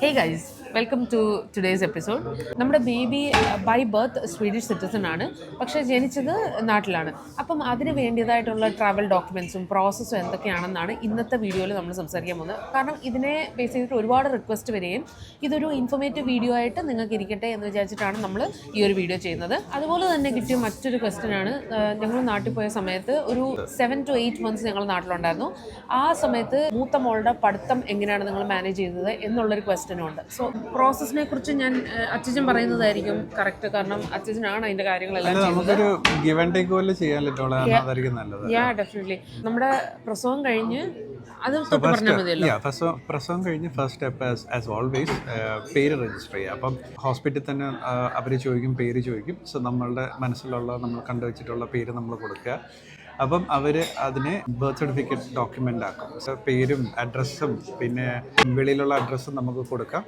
Hey guys, welcome to today's episode. നമ്മുടെ baby by birth Swedish citizen ആണ്, പക്ഷേ ജനിച്ചത് നാട്ടിലാണ്. അപ്പം അതിന് വേണ്ടിയതായിട്ടുള്ള ട്രാവൽ ഡോക്യുമെൻറ്റ്സും പ്രോസസ്സും എന്തൊക്കെയാണെന്നാണ് ഇന്നത്തെ വീഡിയോയിൽ നമ്മൾ സംസാരിക്കാൻ പോകുന്നത്. കാരണം ഇതിനെ ബേസ് ചെയ്തിട്ട് ഒരുപാട് റിക്വസ്റ്റ് വരികയും ഇതൊരു ഇൻഫോർമേറ്റീവ് വീഡിയോ ആയിട്ട് നിങ്ങൾക്ക് ഇരിക്കട്ടെ എന്ന് വിചാരിച്ചിട്ടാണ് നമ്മൾ ഈ ഒരു വീഡിയോ ചെയ്യുന്നത്. അതുപോലെ തന്നെ കിട്ടിയ മറ്റൊരു ക്വസ്റ്റ്യനാണ്, ഞങ്ങൾ നാട്ടിൽ പോയ സമയത്ത് ഒരു 7 to 8 months ഞങ്ങൾ നാട്ടിലുണ്ടായിരുന്നു. ആ സമയത്ത് മൂത്ത മോളുടെ പഠിത്തം എങ്ങനെയാണ് നിങ്ങൾ മാനേജ് ചെയ്യുന്നത് എന്നുള്ളൊരു ക്വസ്റ്റ്യനും ഉണ്ട്. സോ പ്രോസസ്സിനെ കുറിച്ച് ഞാൻ അച്ഛൻ പറയുന്നതായിരിക്കും കറക്റ്റ്, കാരണം അച്ഛനാണ് അതിന്റെ കാര്യങ്ങളെല്ലാം ഡെഫിനറ്റ്ലി. നമ്മുടെ പ്രസവം കഴിഞ്ഞ് അത് പറഞ്ഞാൽ മതിയല്ലോ. പ്രസവം കഴിഞ്ഞ് ഫസ്റ്റ് സ്റ്റെപ്പ് ആസ് ഓൾവേസ് പേര് രജിസ്റ്റർ ചെയ്യുക. അപ്പം ഹോസ്പിറ്റലിൽ തന്നെ അവർ ചോദിക്കും, പേര് ചോദിക്കും. സോ നമ്മളുടെ മനസ്സിലുള്ള നമ്മൾ കണ്ടുവച്ചിട്ടുള്ള പേര് നമ്മൾ കൊടുക്കുക. അപ്പം അവർ അതിനെ ബർത്ത് സർട്ടിഫിക്കറ്റ് ഡോക്യുമെൻ്റ് ആക്കും. സോ പേരും അഡ്രസ്സും പിന്നെ വെളിയിലുള്ള അഡ്രസ്സും നമുക്ക് കൊടുക്കാം.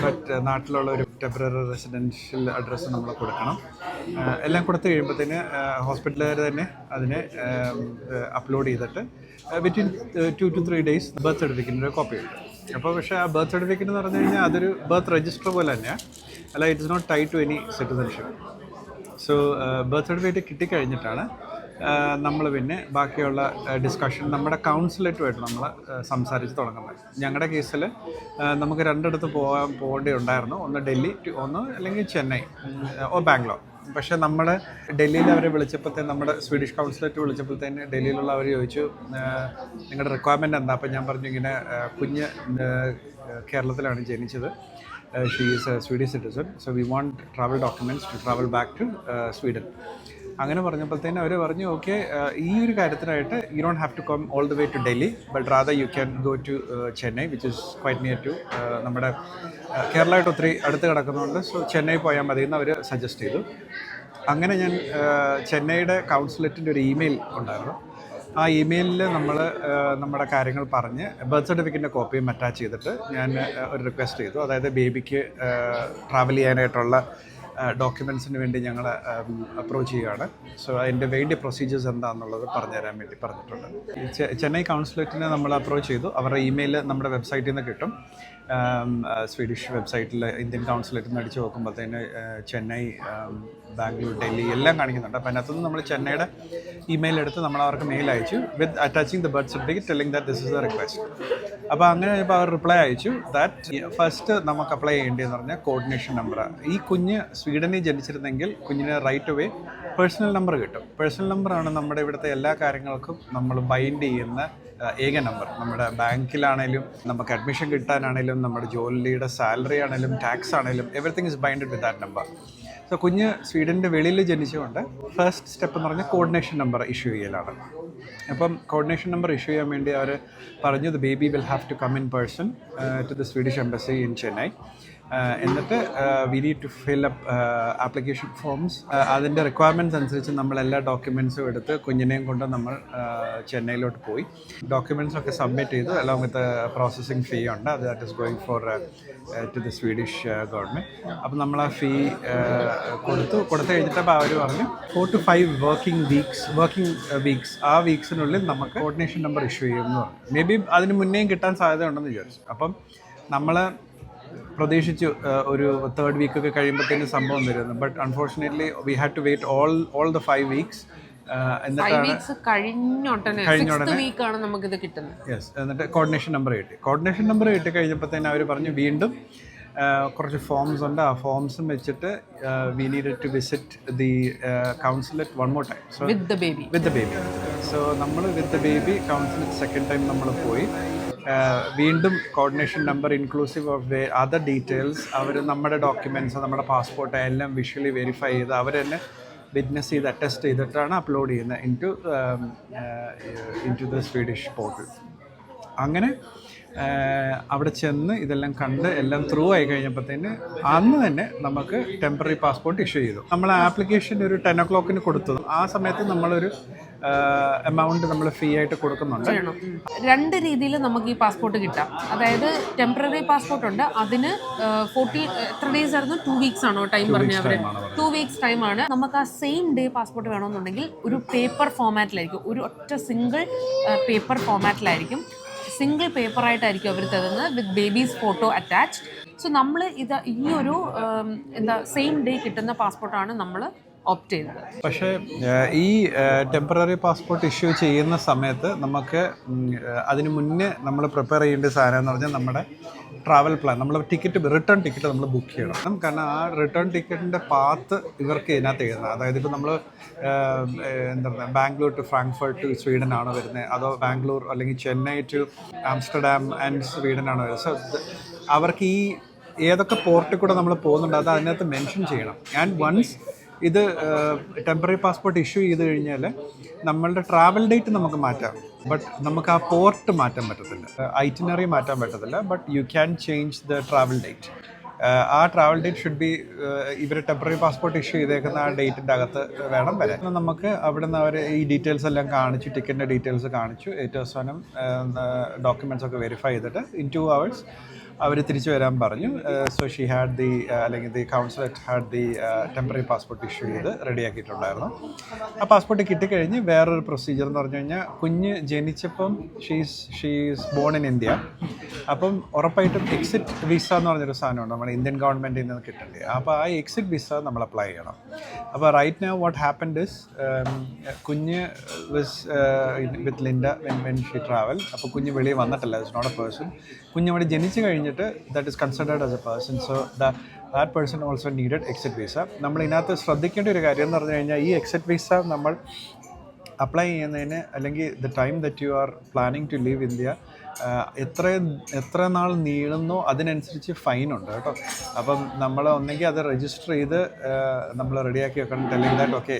ബട്ട് നാട്ടിലുള്ള ഒരു ടെമ്പററി റെസിഡൻഷ്യൽ അഡ്രസ്സ് നമ്മൾ കൊടുക്കണം. എല്ലാം കൊടുത്തു കഴിയുമ്പോഴത്തേന് ഹോസ്പിറ്റലുകാർ തന്നെ അതിനെ അപ്ലോഡ് ചെയ്തിട്ട് വിത്തിൻ 2 to 3 days ബർത്ത് സർട്ടിഫിക്കറ്റിൻ്റെ ഒരു കോപ്പി കിട്ടും. അപ്പോൾ പക്ഷേ ആ ബർത്ത് സർട്ടിഫിക്കറ്റ് എന്ന് പറഞ്ഞു കഴിഞ്ഞാൽ അതൊരു ബർത്ത് രജിസ്റ്റർ പോലെ തന്നെയാണ്, അല്ല it is not tie to any citizenship. So birth certificate കിട്ടിക്കഴിഞ്ഞിട്ടാണ് നമ്മൾ പിന്നെ ബാക്കിയുള്ള ഡിസ്കഷൻ നമ്മുടെ കൗൺസിലേറ്റുമായിട്ട് നമ്മൾ സംസാരിച്ച് തുടങ്ങുന്നത്. ഞങ്ങളുടെ കേസിൽ നമുക്ക് രണ്ടിടത്ത് പോകേണ്ടി ഉണ്ടായിരുന്നു. ഒന്ന് ഡൽഹി, ഒന്ന് അല്ലെങ്കിൽ ചെന്നൈ ബാംഗ്ലൂർ. പക്ഷേ നമ്മൾ ഡൽഹിയിൽ അവരെ വിളിച്ചപ്പോഴത്തേന്, നമ്മുടെ സ്വീഡിഷ് കൗൺസിലേറ്റ് വിളിച്ചപ്പോഴത്തേന് ഡൽഹിയിലുള്ള അവർ ചോദിച്ചു നിങ്ങളുടെ റിക്വയർമെൻറ്റ് എന്താ. അപ്പം ഞാൻ പറഞ്ഞു ഇങ്ങനെ കുഞ്ഞ് കേരളത്തിലാണ് ജനിച്ചത്, she is a Swedish citizen, so we want travel documents to travel back to Sweden. അങ്ങനെ പറഞ്ഞപ്പോഴത്തേന് അവർ പറഞ്ഞു ഓക്കെ, ഈ ഒരു കാര്യത്തിനായിട്ട് you don't have to come all the way to Delhi, but rather you can go to Chennai which is quite near to നമ്മുടെ കേരളമായിട്ട് ഒത്തിരി അടുത്ത് കിടക്കുന്നതുകൊണ്ട്. സോ ചെന്നൈ പോയാൽ മതി എന്ന് അവർ സജസ്റ്റ് ചെയ്തു. അങ്ങനെ ഞാൻ ചെന്നൈയുടെ കൗൺസിലേറ്റിൻ്റെ ഒരു ഇമെയിൽ ഉണ്ടായിരുന്നു. ആ ഇമെയിലിൽ നമ്മൾ നമ്മുടെ കാര്യങ്ങൾ പറഞ്ഞ് ബർത്ത് സർട്ടിഫിക്കറ്റിൻ്റെ കോപ്പിയും അറ്റാച്ച് ചെയ്തിട്ട് ഞാൻ ഒരു റിക്വസ്റ്റ് ചെയ്തു. അതായത് ബേബിക്ക് ട്രാവൽ ചെയ്യാനായിട്ടുള്ള ഡോക്യുമെൻറ്റ്സിന് വേണ്ടി ഞങ്ങൾ അപ്രോച്ച് ചെയ്യുകയാണ്. സോ അതിൻ്റെ വേണ്ടിയ പ്രൊസീജിയേഴ്സ് എന്താണെന്നുള്ളത് പറഞ്ഞുതരാൻ വേണ്ടി പറഞ്ഞിട്ടുണ്ട്. ചെന്നൈ കൗൺസിലേറ്റിനെ നമ്മൾ അപ്രോച്ച് ചെയ്തു. അവരുടെ ഇമെയിൽ നമ്മുടെ വെബ്സൈറ്റിൽ നിന്ന് കിട്ടും. സ്വീഡിഷ് വെബ്സൈറ്റിൽ ഇന്ത്യൻ കൗൺസിലേറ്റിൽ നിന്ന് അടിച്ച് നോക്കുമ്പോഴത്തേന് ചെന്നൈ, ബാംഗ്ലൂർ, ഡൽഹി എല്ലാം കാണിക്കുന്നുണ്ട്. അപ്പോൾ അതിനകത്തുനിന്ന് നമ്മൾ ചെന്നൈയുടെ ഇമെയിൽ എടുത്ത് നമ്മൾ അവർക്ക് മെയിൽ അയച്ചു with attaching the birth certificate telling that this is the request. അപ്പോൾ അങ്ങനെ ഇപ്പോൾ അവർ റിപ്ലൈ അയച്ചു ദാറ്റ് ഫസ്റ്റ് നമുക്ക് അപ്ലൈ ചെയ്യേണ്ടതെന്ന് പറഞ്ഞാൽ കോർഡിനേഷൻ നമ്പർ. ഈ കുഞ്ഞ് സ്വീഡനിൽ ജനിച്ചിരുന്നെങ്കിൽ കുഞ്ഞിന് റൈറ്റ് അവേ പേഴ്സണൽ നമ്പർ കിട്ടും. പേഴ്സണൽ നമ്പറാണ് നമ്മുടെ ഇവിടുത്തെ എല്ലാ കാര്യങ്ങൾക്കും നമ്മൾ ബൈൻഡ് ചെയ്യുന്ന ഏക നമ്പർ. നമ്മുടെ ബാങ്കിലാണേലും നമുക്ക് അഡ്മിഷൻ കിട്ടാനാണേലും നമ്മുടെ ജോലിയുടെ സാലറി ആണേലും ടാക്സ് ആണേലും everything is binded with that number. So കുഞ്ഞ് സ്വീഡൻ്റെ വെളിയിൽ ജനിച്ചുകൊണ്ട് ഫസ്റ്റ് സ്റ്റെപ്പ് എന്ന് പറഞ്ഞാൽ കോർഡിനേഷൻ നമ്പർ ഇഷ്യൂ ചെയ്യലാണ്. അപ്പം കോർഡിനേഷൻ നമ്പർ ഇഷ്യൂ ചെയ്യാൻ വേണ്ടി അവർ പറഞ്ഞു the baby will have to come in person to the Swedish embassy in Chennai. എന്നിട്ട് we need to fill up application forms. അതിൻ്റെ റിക്വയർമെൻറ്റ്സ് അനുസരിച്ച് നമ്മൾ എല്ലാ ഡോക്യുമെൻറ്റ്സും എടുത്ത് കുഞ്ഞിനെയും കൊണ്ട് നമ്മൾ ചെന്നൈയിലോട്ട് പോയി ഡോക്യുമെൻറ്റ്സ് ഒക്കെ സബ്മിറ്റ് ചെയ്തു. അലോങ് വിത്ത് പ്രോസസ്സിങ് ഫീ ഉണ്ട്, അത് that is going for to the Swedish government. അപ്പം നമ്മൾ ആ ഫീ കൊടുത്തു കഴിഞ്ഞിട്ടപ്പോൾ അവർ പറഞ്ഞു 4 to 5 വർക്കിംഗ് വീക്സ് ആ വീക്സിനുള്ളിൽ നമുക്ക് കോർഡിനേഷൻ നമ്പർ ഇഷ്യൂ ചെയ്യുമെന്ന് പറഞ്ഞു. മേ ബി അതിന് മുന്നേയും കിട്ടാൻ സാധ്യത ഉണ്ടെന്ന് വിചാരിച്ചു. അപ്പം നമ്മൾ പ്രതീക്ഷിച്ചു ഒരു 3rd വീക്കൊക്കെ കഴിയുമ്പോഴത്തേനും സംഭവം വരുന്നു. But unfortunately we had to wait all the 5 weeks. എന്നിട്ട് കോർഡിനേഷൻ നമ്പർ കിട്ടി കഴിഞ്ഞപ്പോഴത്തേനും അവർ പറഞ്ഞു വീണ്ടും കുറച്ച് ഫോംസ് ഉണ്ട്, ആ ഫോംസും വെച്ചിട്ട് we needed to visit the consulate one more time. So with the baby. So നമ്മൾ with the baby consulate second time നമ്മൾ പോയി. വീണ്ടും coordination number inclusive of the other details അവർ നമ്മുടെ ഡോക്യുമെൻറ്റ്സ്, നമ്മുടെ പാസ്പോർട്ട് എല്ലാം വിഷ്വലി വെരിഫൈ ചെയ്ത് അവർ തന്നെ വിറ്റ്നസ് ചെയ്ത് അറ്റസ്റ്റ് ചെയ്തിട്ടാണ് അപ്ലോഡ് ചെയ്യുന്നത് into the Swedish portal. അങ്ങനെ അവിടെ ചെന്ന് ഇതെല്ലാം കണ്ട് എല്ലാം ത്രൂ ആയി കഴിഞ്ഞപ്പോഴത്തേന് അന്ന് തന്നെ നമുക്ക് ടെമ്പററി പാസ്പോർട്ട് ഇഷ്യൂ ചെയ്തു. നമ്മൾ ആപ്ലിക്കേഷൻ ഒരു 10 o'clock കൊടുത്തു. ആ സമയത്ത് നമ്മളൊരു എമൗണ്ട് നമ്മൾ ഫീ ആയിട്ട് കൊടുക്കുന്നുണ്ട്. 2 രീതിയിൽ നമുക്ക് ഈ പാസ്പോർട്ട് കിട്ടാം. അതായത് ടെമ്പററി പാസ്പോർട്ട് ഉണ്ട്, അതിന് 40 എത്ര ഡേയ്സ് ആയിരുന്നു, 2 weeks ആണോ ടൈം പറഞ്ഞ അവർ? 2 weeks ടൈമാണ്. നമുക്ക് ആ സെയിം ഡേ പാസ്പോർട്ട് വേണമെന്നുണ്ടെങ്കിൽ ഒരു പേപ്പർ ഫോമാറ്റിലായിരിക്കും, ഒരു ഒറ്റ സിംഗിൾ പേപ്പർ ഫോമാറ്റിലായിരിക്കും. സിംഗിൾ പേപ്പറായിട്ടായിരിക്കും അവർ തരുന്നത് വിത്ത് ബേബീസ് ഫോട്ടോ അറ്റാച്ച്ഡ്. സോ നമ്മൾ ഈ ഒരു എന്താ സെയിം ഡേ കിട്ടുന്ന പാസ്പോർട്ടാണ് നമ്മൾ ഓപ്റ്റ് ചെയ്തത്. പക്ഷേ ഈ ടെമ്പററി പാസ്പോർട്ട് ഇഷ്യൂ ചെയ്യുന്ന സമയത്ത് നമുക്ക് അതിന് മുന്നേ നമ്മൾ പ്രിപ്പയർ ചെയ്യേണ്ട സാധനം എന്ന് പറഞ്ഞാൽ നമ്മുടെ ട്രാവൽ പ്ലാൻ, നമ്മൾ റിട്ടേൺ ടിക്കറ്റ് നമ്മൾ ബുക്ക് ചെയ്യണം. കാരണം ആ റിട്ടേൺ ടിക്കറ്റിൻ്റെ പാത്ത് ഇവർക്ക് ഇതിനകത്ത് എഴുതണം. അതായത് ഇപ്പോൾ നമ്മൾ എന്താ പറയുക, Bangalore to Frankfurt to Sweden ആണോ വരുന്നത്, അതോ ബാംഗ്ലൂർ അല്ലെങ്കിൽ Chennai to Amsterdam and Sweden ആണോ വരുന്നത്. സോ അവർക്ക് ഈ ഏതൊക്കെ പോർട്ടിൽ കൂടെ നമ്മൾ പോകുന്നുണ്ട് അത് അതിനകത്ത് മെൻഷൻ ചെയ്യണം. ആൻഡ് വൺസ് ഇത് ടെമ്പററി പാസ്പോർട്ട് ഇഷ്യൂ ചെയ്ത് കഴിഞ്ഞാൽ നമ്മളുടെ ട്രാവൽ ഡേറ്റ് നമുക്ക് മാറ്റാം, ബട്ട് നമുക്ക് ആ പോർട്ട് മാറ്റാൻ പറ്റത്തില്ല, ഐറ്റിനറി മാറ്റാൻ പറ്റത്തില്ല. But you can change the travel date. ആ ട്രാവൽ ഡേറ്റ് ഷുഡ് ബി ഇവർ ടെമ്പററി പാസ്പോർട്ട് ഇഷ്യൂ ചെയ്തേക്കുന്ന ആ ഡേറ്റിൻ്റെ അകത്ത് വേണം വരാൻ. നമുക്ക് അവിടെ നിന്ന് അവർ ഈ ഡീറ്റെയിൽസ് എല്ലാം കാണിച്ചു, ടിക്കറ്റിൻ്റെ ഡീറ്റെയിൽസ് കാണിച്ചു, ഏറ്റവും അവസാനം ഡോക്യുമെൻറ്റ്സ് ഒക്കെ വെരിഫൈ ചെയ്തിട്ട് ഇൻ 2 hours അവർ തിരിച്ചു വരാൻ പറഞ്ഞു. സോ ഷീ ഹാഡ് ദി അല്ലെങ്കിൽ the consulate had the temporary passport issue ചെയ്ത് റെഡിയാക്കിയിട്ടുണ്ടായിരുന്നു. ആ പാസ്പോർട്ട് കിട്ടിക്കഴിഞ്ഞ് വേറൊരു പ്രൊസീജിയർ എന്ന് പറഞ്ഞു കഴിഞ്ഞാൽ, കുഞ്ഞ് ജനിച്ചപ്പം ഷീസ് ബോൺ ഇൻ ഇന്ത്യ. അപ്പം ഉറപ്പായിട്ടും എക്സിറ്റ് വിസ എന്ന് പറഞ്ഞൊരു സാധനമുണ്ട് നമ്മൾ ഇന്ത്യൻ ഗവൺമെൻറ്റിൽ നിന്ന് കിട്ടേണ്ടത്. അപ്പോൾ ആ എക്സിറ്റ് വിസ നമ്മൾ അപ്ലൈ ചെയ്യണം. അപ്പോൾ right now what happened is, കുഞ്ഞ് was with Linda when she travel. അപ്പോൾ കുഞ്ഞ് വെളിയിൽ വന്നിട്ടില്ല, ഇറ്റ്സ് നോട്ട് എ പേഴ്സൺ. കുഞ്ഞ് അവിടെ ജനിച്ച് കഴിഞ്ഞിട്ട് that is considered as a person, so that person also needed exit visa. നമ്മൾ ഇതിനകത്ത് ശ്രദ്ധിക്കേണ്ട ഒരു കാര്യം എന്ന് പറഞ്ഞു കഴിഞ്ഞാൽ, ഈ എക്സിറ്റ് വിസ നമ്മൾ അപ്ലൈ ചെയ്യുന്നതിന് അല്ലെങ്കിൽ the time that you are planning to leave India എത്ര നാൾ നീളുന്നോ അതിനനുസരിച്ച് ഫൈനുണ്ട് കേട്ടോ. അപ്പം നമ്മൾ ഒന്നെങ്കിൽ അത് രജിസ്റ്റർ ചെയ്ത് നമ്മൾ റെഡിയാക്കി വെക്കണം. ടെല്ലിങ് ദാറ്റ് ഓക്കെ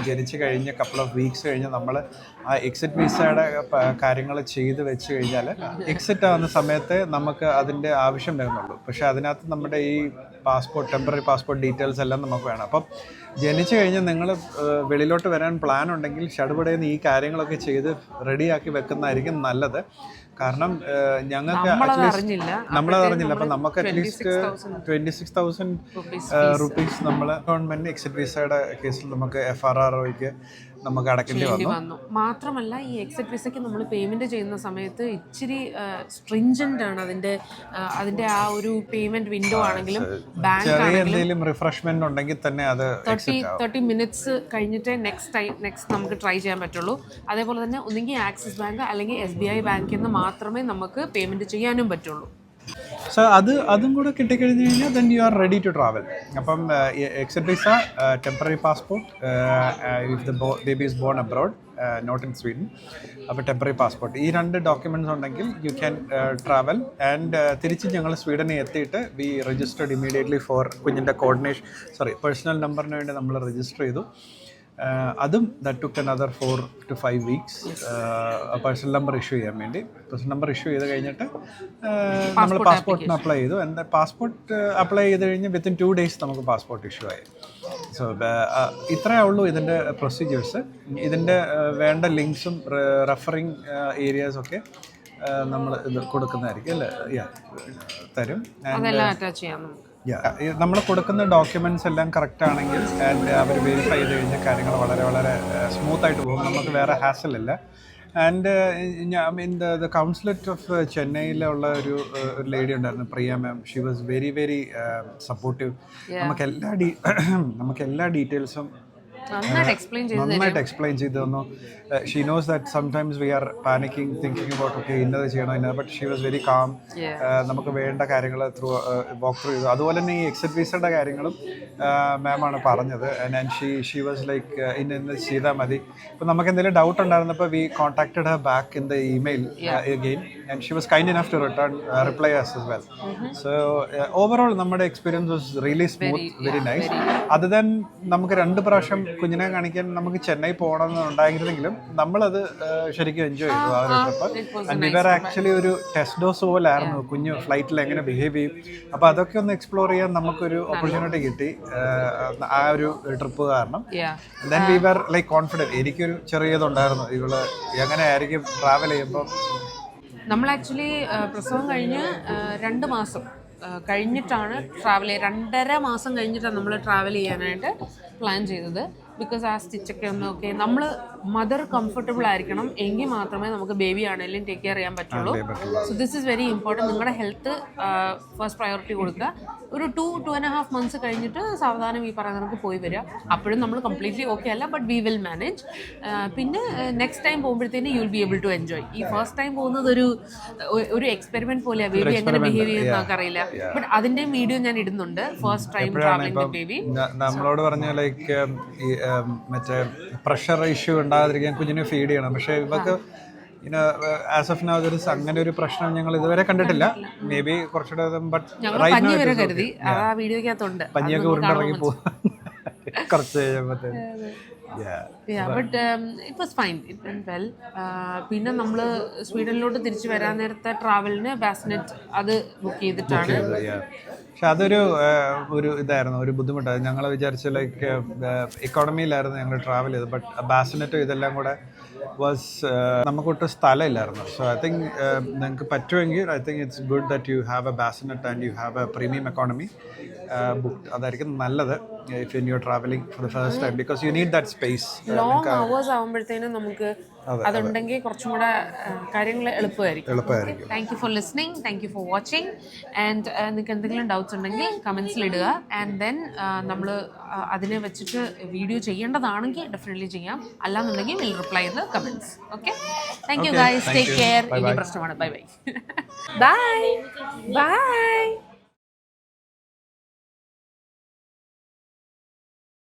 ജനിച്ച് കഴിഞ്ഞ് കപ്പിൾ ഓഫ് വീക്സ് കഴിഞ്ഞ് നമ്മൾ ആ എക്സിറ്റ് വിസയുടെ കാര്യങ്ങൾ ചെയ്ത് വെച്ച് കഴിഞ്ഞാൽ എക്സിറ്റ് ആവുന്ന സമയത്ത് നമുക്ക് അതിൻ്റെ ആവശ്യം വരുന്നുള്ളൂ. പക്ഷേ അതിനകത്ത് നമ്മുടെ ഈ പാസ്പോർട്ട്, ടെമ്പററി പാസ്പോർട്ട് ഡീറ്റെയിൽസ് എല്ലാം നമുക്ക് വേണം. അപ്പം ജനിച്ചു കഴിഞ്ഞ് നിങ്ങൾ വെളിയിലോട്ട് വരാൻ പ്ലാൻ ഉണ്ടെങ്കിൽ ഷടുപടയിൽ നിന്ന് ഈ കാര്യങ്ങളൊക്കെ ചെയ്ത് റെഡിയാക്കി വെക്കുന്നതായിരിക്കും നല്ലത്. കാരണം ഞങ്ങൾക്ക് നമ്മളത് അറിഞ്ഞില്ല. അപ്പം നമുക്ക് അറ്റ്ലീസ്റ്റ് 26,000 റുപ്പീസ് നമ്മൾ ഗവൺമെൻറ് എക്സിറ്റ് വിസയുടെ കേസിൽ നമുക്ക് FRROയ്ക്ക് നമുക്ക് അടക്കേണ്ടി വന്നു. മാത്രമല്ല ഈ എക്സിറ്റ് വിസയ്ക്ക് നമ്മൾ പേയ്മെന്റ് ചെയ്യുന്ന സമയത്ത് ഇച്ചിരി സ്ട്രിഞ്ചന്റ് ആണ് അതിന്റെ ആ ഒരു പേയ്മെന്റ് വിൻഡോ ആണെങ്കിലും ബാങ്ക് ചെറിയ എന്തെങ്കിലും റിഫ്രഷ്മെന്റ് ഉണ്ടെങ്കിൽ തന്നെ അത് 30 മിനിറ്റ്സ് കഴിഞ്ഞിട്ടേ നെക്സ്റ്റ് നമുക്ക് ട്രൈ ചെയ്യാൻ പറ്റുള്ളൂ. അതേപോലെ തന്നെ ഒന്നുകിൽ ആക്സിസ് ബാങ്ക് അല്ലെങ്കിൽ SBI ബാങ്കിൽ നിന്ന് മാത്രമേ നമുക്ക് പേയ്മെന്റ് ചെയ്യാനും പറ്റുള്ളൂ. സോ അതും കൂടെ കിട്ടിക്കഴിഞ്ഞ് കഴിഞ്ഞാൽ then you are ready to travel. അപ്പം exit visa, temporary passport if the baby is born abroad not in Sweden, അപ്പോൾ ടെമ്പററി പാസ്പോർട്ട്, ഈ 2 ഡോക്യുമെൻറ്റ്സ് ഉണ്ടെങ്കിൽ യു ക്യാൻ ട്രാവൽ. ആൻഡ് തിരിച്ച് ഞങ്ങൾ സ്വീഡനിൽ എത്തിയിട്ട് വി രജിസ്റ്റേർഡ് ഇമ്മീഡിയറ്റ്ലി ഫോർ കുഞ്ഞിൻ്റെ പേഴ്സണൽ നമ്പറിന് വേണ്ടി നമ്മൾ രജിസ്റ്റർ ചെയ്തു. അതും that took another 4 to 5 weeks personal number issue ചെയ്യാൻ വേണ്ടി. പേഴ്സണൽ നമ്പർ ഇഷ്യൂ ചെയ്ത് കഴിഞ്ഞിട്ട് നമ്മൾ പാസ്പോർട്ടിന് അപ്ലൈ ചെയ്തു. എൻ്റെ പാസ്പോർട്ട് അപ്ലൈ ചെയ്ത് കഴിഞ്ഞ് വിത്തിൻ 2 days നമുക്ക് പാസ്പോർട്ട് ഇഷ്യൂ ആയി. സോ ഇത്രയേ ഉള്ളൂ ഇതിൻ്റെ പ്രൊസീജിയേഴ്സ്. ഇതിൻ്റെ വേണ്ട ലിങ്ക്സും റെഫറിങ് ഏരിയാസൊക്കെ നമ്മൾ ഇത് കൊടുക്കുന്നതായിരിക്കും അല്ലേ, തരും. നമ്മൾ കൊടുക്കുന്ന ഡോക്യുമെൻറ്റ്സ് എല്ലാം കറക്റ്റ് ആണെങ്കിൽ ആൻഡ് അവർ വെരിഫൈ ചെയ്ത് കഴിഞ്ഞാൽ കാര്യങ്ങൾ വളരെ വളരെ സ്മൂത്തായിട്ട് പോകും. നമുക്ക് വേറെ ഹാസൽ ഇല്ല. ആൻഡ് ദ കൗൺസിലേറ്റ് ഓഫ് ചെന്നൈയിലുള്ള ഒരു ലേഡി ഉണ്ടായിരുന്നു, Priya ma'am. She was very very supportive. നമുക്ക് എല്ലാ ഡീറ്റെയിൽസും നന്നായിട്ട് എക്സ്പ്ലെയിൻ ചെയ്തു തന്നു. She knows that sometimes we are panicking, thinking about okay ഇന്നത് ചെയ്യണം ഇന്നത്, but she was very calm. നമുക്ക് വേണ്ട കാര്യങ്ങൾ വാക്ക് ത്രൂ ചെയ്തു. അതുപോലെ തന്നെ ഈ എക്സിറ്റ് വിസയുടെ കാര്യങ്ങളും മാമാണ് പറഞ്ഞത്. ആൻഡ് ഷീ വാസ് ലൈക്ക് ഇന്നത് ചെയ്താൽ മതി. ഇപ്പം നമുക്ക് എന്തെങ്കിലും ഡൗട്ട് ഉണ്ടായിരുന്നപ്പോൾ we contacted her back in the email again and she was kind enough to reply us as well. So overall നമ്മുടെ experience was really smooth, very nice. അത് then നമുക്ക് 2 പ്രാവശ്യം കുഞ്ഞിനെ കാണിക്കാൻ നമുക്ക് ചെന്നൈ പോകണമെന്നുണ്ടായിരുന്നെങ്കിലും നമ്മളത് ശരിക്കും എൻജോയ് ചെയ്തു ആ ഒരു ട്രിപ്പ്. ആൻഡ് ഇവർ ആക്ച്വലി ഒരു ടെസ്റ്റ് ഡോസ് പോലെ ആയിരുന്നു കുഞ്ഞ് ഫ്ലൈറ്റിൽ എങ്ങനെ ബിഹേവ് ചെയ്യും. അപ്പോൾ അതൊക്കെ ഒന്ന് എക്സ്പ്ലോർ ചെയ്യാൻ നമുക്കൊരു ഓപ്പർച്യൂണിറ്റി കിട്ടി ആ ഒരു ട്രിപ്പ് കാരണം. Then we were like confident. എനിക്കൊരു ചെറിയതുണ്ടായിരുന്നു ഇവള് എങ്ങനെ ആയിരിക്കും ട്രാവൽ ചെയ്യുമ്പോൾ. നമ്മൾ ആക്ച്വലി പ്രസവം കഴിഞ്ഞ് 2 മാസം കഴിഞ്ഞിട്ടാണ് 2.5 മാസം കഴിഞ്ഞിട്ടാണ് നമ്മൾ ട്രാവൽ ചെയ്യാനായിട്ട് പ്ലാൻ ചെയ്തത്. ബിക്കോസ് ആ സ്റ്റിച്ചൊക്കെ ഒന്ന് നമ്മൾ മദർ കംഫർട്ടബിൾ ആയിരിക്കണം, എങ്കിൽ മാത്രമേ നമുക്ക് ബേബി ആണെങ്കിലും ടേക്ക് കെയർ ചെയ്യാൻ പറ്റുള്ളൂ. So this is very important. നിങ്ങളുടെ ഹെൽത്ത് ഫസ്റ്റ് പ്രയോറിറ്റി കൊടുക്കുക. ഒരു 2.5 months കഴിഞ്ഞിട്ട് സാവധാനം ഈ പറയുന്ന നമുക്ക് പോയി വരിക. അപ്പോഴും നമ്മൾ കംപ്ലീറ്റ്ലി ഓക്കെ അല്ല, ബട്ട് വി വിൽ മാനേജ്. പിന്നെ നെക്സ്റ്റ് ടൈം പോകുമ്പോഴത്തേന് you will be able to enjoy. ഈ ഫസ്റ്റ് ടൈം പോകുന്നത് ഒരു എക്സ്പെരിമെന്റ് പോലെയാണ്. ബേബി എങ്ങനെ ബിഹേവ് ചെയ്യുന്ന നമുക്കറിയില്ല, ബട്ട് അതിന്റെ വീഡിയോ ഞാൻ ഇടുന്നുണ്ട്. ഫസ്റ്റ് ടൈം ട്രാവലിംഗ് വിത്ത് ബേബി. നമ്മളോട് പറഞ്ഞ ലൈക്ക് ഈ മറ്റേ പ്രഷർ ഇഷ്യൂ ഉണ്ടാകാതിരിക്കാൻ കുഞ്ഞിനെ ഫീഡ് ചെയ്യണം. പക്ഷേ ഇവർക്ക് ആസ് ഓഫ് നൗ അങ്ങനെ ഒരു പ്രശ്നം ഞങ്ങൾ ഇതുവരെ കണ്ടിട്ടില്ല. മേ ബി കുറച്ചുകൂടെ പഞ്ഞി വരെ കരുതി ആ വീഡിയോക്കകത്തുണ്ട്. പഞ്ഞിയൊക്കെ ഉരുണ്ടിറങ്ങി പോകും കുറച്ച് കഴിയുമ്പോഴത്തേന്. But it was fine, it went well. പിന്നെ നമ്മൾ സ്വീഡനിലോട്ട് തിരിച്ചു വരാൻ നേരത്തെ ട്രാവലിന് ബാസ്നെറ്റ് അത് ബുക്ക് ചെയ്തിട്ടാണ്. പക്ഷെ അതൊരു ഇതായിരുന്നു, ഒരു ബുദ്ധിമുട്ടായിരുന്നു. ഞങ്ങൾ വിചാരിച്ച ലൈക്ക് ഇക്കോണമിയിലായിരുന്നു ഞങ്ങൾ ട്രാവൽ ചെയ്തത്. ബട്ട് ബാസിനെറ്റും ഇതെല്ലാം കൂടെ നമുക്കൊട്ടും സ്ഥലമില്ലായിരുന്നു. സോ ഐ തിങ്ക് നിങ്ങൾക്ക് പറ്റുമെങ്കിൽ I think it's good that you have a bassinet and you have a premium economy booked. അതായിരിക്കും നല്ലത് if you are travelling for the first time, because you need that space. Long hours ആകുമ്പോഴത്തേനും നമുക്ക് അതുണ്ടെങ്കിൽ കുറച്ചും കൂടെ കാര്യങ്ങൾ എളുപ്പമായിരിക്കും. Thank you for listening, thank you for watching. And നിങ്ങൾക്ക് എന്തെങ്കിലും ഡൗട്ട്സ് ഉണ്ടെങ്കിൽ കമൻസിൽ ഇടുക. ആൻഡ് ദെൻ നമ്മൾ അതിനെ വെച്ചിട്ട് വീഡിയോ ചെയ്യേണ്ടതാണെങ്കിൽ ഡെഫിനറ്റ്ലി ചെയ്യാം. അല്ലാന്നുണ്ടെങ്കിൽ will reply in the comments. Okay, thank you guys, take care. ഇനി പ്രശ്നമാണ്. Bye bye bye bye.